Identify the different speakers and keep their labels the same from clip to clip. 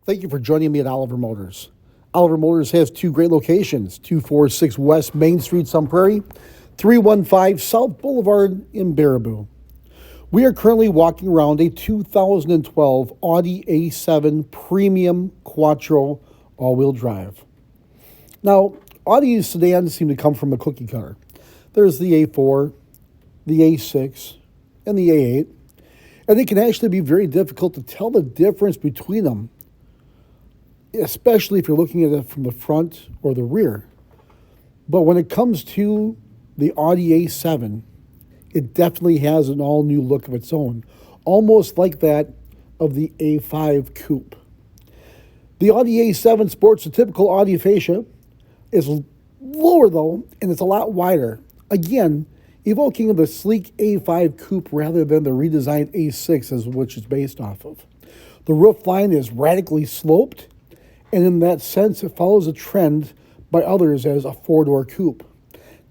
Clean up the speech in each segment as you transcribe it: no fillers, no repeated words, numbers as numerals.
Speaker 1: Thank you for joining me at Oliver Motors. Oliver Motors has two great locations, 246 West Main Street, Sun Prairie, 315 South Boulevard in Baraboo. We are currently walking around a 2012 Audi A7 Premium Quattro all-wheel drive. Now, Audi sedans seem to come from a cookie cutter. There's the A4, the A6, and the A8, and it can actually be very difficult to tell the difference between them, especially if you're looking at it from the front or the rear. But when it comes to the Audi A7, it definitely has an all-new look of its own, almost like that of the A5 coupe. The Audi A7 sports a typical Audi fascia. It's lower though, and it's a lot wider. Again, evoking the sleek A5 coupe rather than the redesigned A6, which it's based off of. The roof line is radically sloped, and in that sense, it follows a trend by others as a four-door coupe.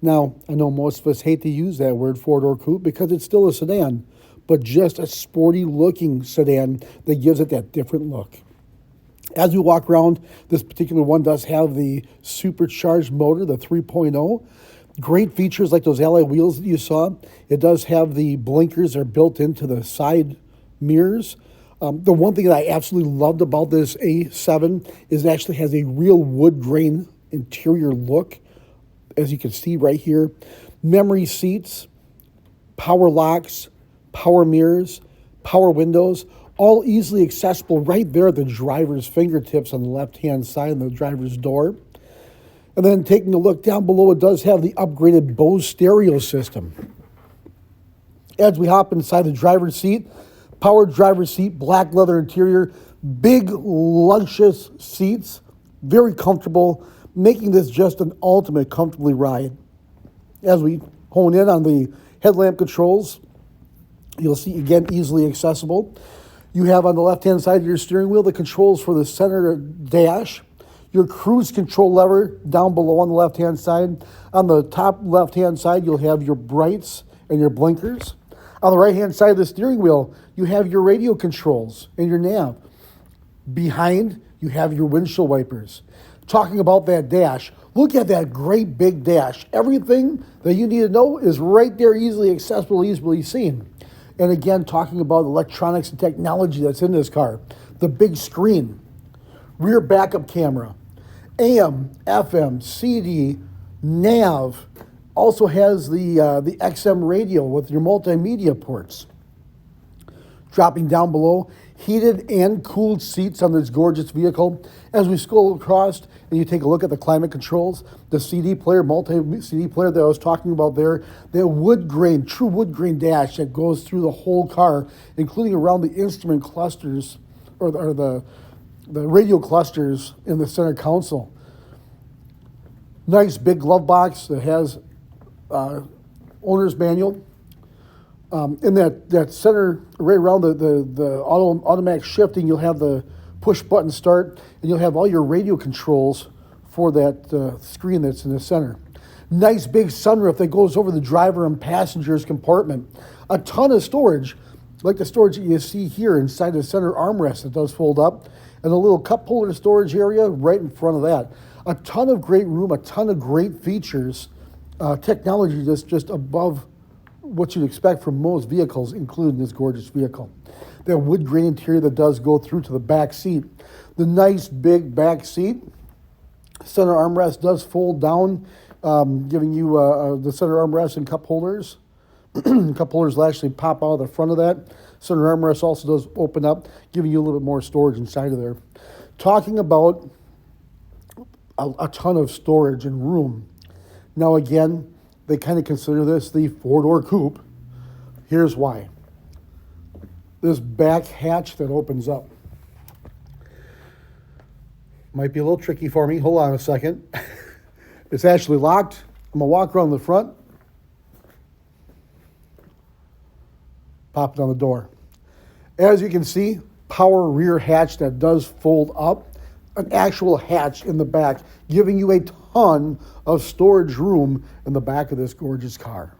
Speaker 1: Now, I know most of us hate to use that word four-door coupe because it's still a sedan, but just a sporty-looking sedan that gives it that different look. As we walk around, this particular one does have the Supercharged motor, the 3.0. Great features like those alloy wheels that you saw. It does have the blinkers that are built into the side mirrors. The one thing that I absolutely loved about this A7 is it actually has a real wood grain interior look, as you can see right here. Memory seats, power locks, power mirrors, power windows, all easily accessible right there at the driver's fingertips on the left-hand side of the driver's door. And then taking a look down below, it does have the upgraded Bose stereo system. As we hop inside the driver's seat, powered driver's seat, black leather interior, big, luxurious seats, very comfortable, making this just an ultimate comfortably ride. As we hone in on the headlamp controls, you'll see, again, easily accessible. You have on the left-hand side of your steering wheel the controls for the center dash, your cruise control lever down below on the left-hand side. On the top left-hand side, you'll have your brights and your blinkers. On the right-hand side of the steering wheel, you have your radio controls and your nav. Behind, you have your windshield wipers. Talking about that dash, look at that great big dash. Everything that you need to know is right there, easily accessible, easily seen. And again, talking about electronics and technology that's in this car. The big screen, rear backup camera, AM, FM, CD, nav, also has the XM radio with your multimedia ports. Dropping down below, heated and cooled seats on this gorgeous vehicle. As we scroll across and you take a look at the climate controls, the CD player, multi-CD player that I was talking about there, that wood grain, true wood grain dash that goes through the whole car, including around the instrument clusters or the radio clusters in the center console. Nice big glove box that has owner's manual. In that center, right around the automatic shifting, you'll have the push button start, and you'll have all your radio controls for that screen that's in the center. Nice big sunroof that goes over the driver and passenger's compartment. A ton of storage, like the storage that you see here inside the center armrest that does fold up, and a little cup holder storage area right in front of that. A ton of great room, a ton of great features. Technology just above what you'd expect from most vehicles, including this gorgeous vehicle. That wood grain interior that does go through to the back seat. The nice big back seat. Center armrest does fold down, giving you the center armrest and cup holders. Cup holders will actually pop out of the front of that. Center armrest also does open up, giving you a little bit more storage inside of there. Talking about a ton of storage and room. Now again, they kind of consider this the four-door coupe. Here's why. This back hatch that opens up. Might be a little tricky for me. Hold on a second. It's actually locked. I'm going to walk around the front. Pop it on the door. As you can see, power rear hatch that does fold up. An actual hatch in the back, giving you a ton of storage room in the back of this gorgeous car.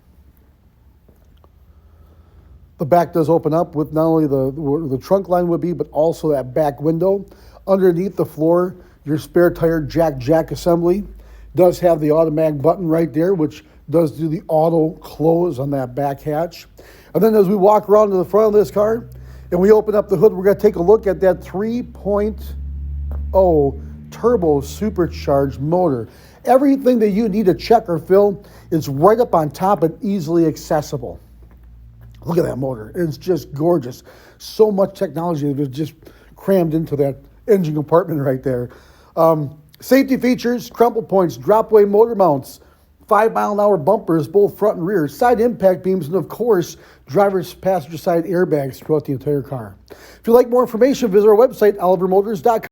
Speaker 1: The back does open up with not only the trunk line would be, but also that back window. Underneath the floor, your spare tire jack assembly does have the automatic button right there, which does do the auto close on that back hatch. And then as we walk around to the front of this car and we open up the hood, we're going to take a look at that 3.0 turbo supercharged motor. Everything that you need to check or fill is right up on top and easily accessible. Look at that motor. It's just gorgeous. So much technology that was just crammed into that engine compartment right there. Safety features, crumple points, drop-away motor mounts, 5-mile-an-hour bumpers, both front and rear, side impact beams, and of course, driver's passenger side airbags throughout the entire car. If you'd like more information, visit our website, olivermotors.com.